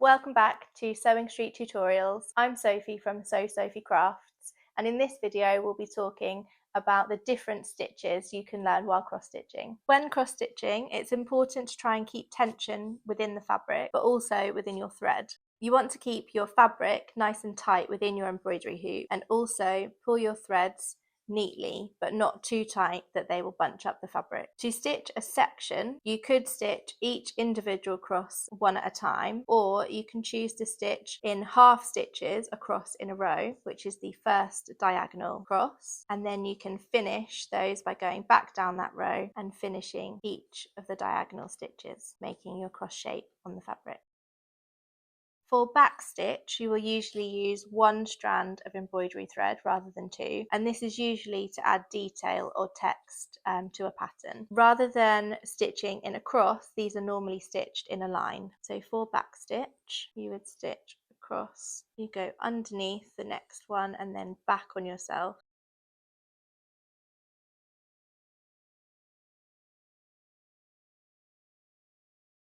Welcome back to Sewing Street Tutorials. I'm Sophie from Sew Sophie Crafts, and in this video we'll be talking about the different stitches you can learn while cross-stitching. When cross-stitching, it's important to try and keep tension within the fabric, but also within your thread. You want to keep your fabric nice and tight within your embroidery hoop, and also pull your threads neatly but not too tight that they will bunch up the fabric. To stitch a section, you could stitch each individual cross one at a time, or you can choose to stitch in half stitches across in a row, which is the first diagonal cross, and then you can finish those by going back down that row and finishing each of the diagonal stitches, making your cross shape on the fabric. For back stitch, you will usually use one strand of embroidery thread rather than two, and this is usually to add detail or text to a pattern. Rather than stitching in a cross, these are normally stitched in a line. So for back stitch, you would stitch across, you go underneath the next one and then back on yourself.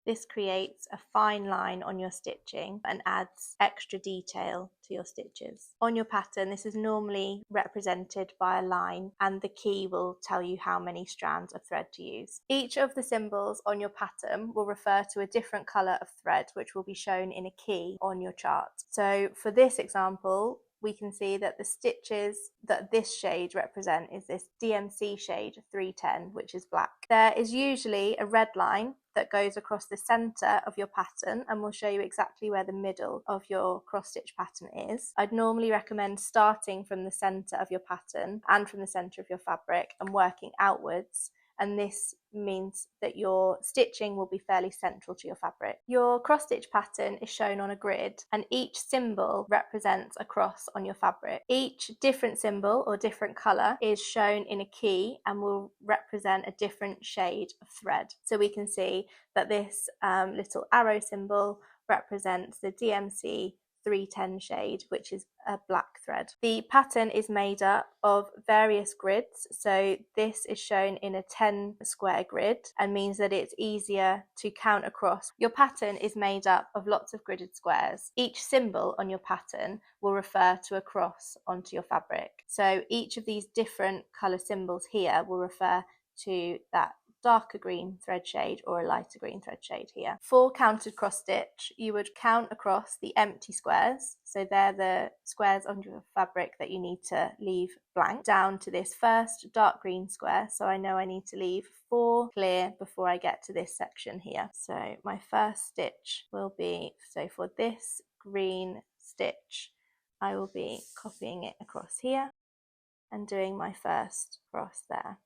This creates a fine line on your stitching and adds extra detail to your stitches. On your pattern, this is normally represented by a line, and the key will tell you how many strands of thread to use. Each of the symbols on your pattern will refer to a different colour of thread, which will be shown in a key on your chart. So for this example, we can see that the stitches that this shade represent is this DMC shade 310, which is black. There is usually a red line that goes across the center of your pattern, and we'll show you exactly where the middle of your cross stitch pattern is. I'd normally recommend starting from the center of your pattern and from the center of your fabric and working outwards, and this means that your stitching will be fairly central to your fabric. Your cross stitch pattern is shown on a grid, and each symbol represents a cross on your fabric. Each different symbol or different color is shown in a key and will represent a different shade of thread. So we can see that this little arrow symbol represents the DMC 310 shade, which is a black thread. The pattern is made up of various grids, so this is shown in a 10 square grid and means that it's easier to count across. Your pattern is made up of lots of gridded squares. Each symbol on your pattern will refer to a cross onto your fabric. So each of these different color symbols here will refer to that darker green thread shade or a lighter green thread shade here. For counted cross stitch, you would count across the empty squares, so they're the squares on your fabric that you need to leave blank, down to this first dark green square, so I know I need to leave 4 clear before I get to this section here. So my first stitch will be, so for this green stitch, I will be copying it across here and doing my first cross there.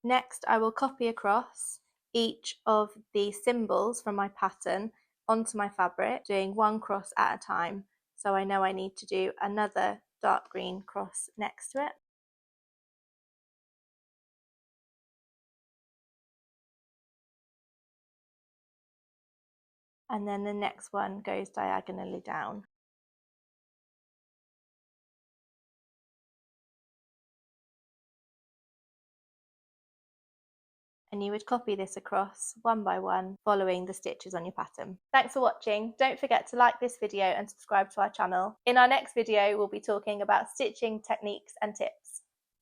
Next, I will copy across each of the symbols from my pattern onto my fabric, doing one cross at a time. So I know I need to do another dark green cross next to it. And then the next one goes diagonally down. And you would copy this across one by one, following the stitches on your pattern. Thanks for watching. Don't forget to like this video and subscribe to our channel. In our next video, we'll be talking about stitching techniques and tips.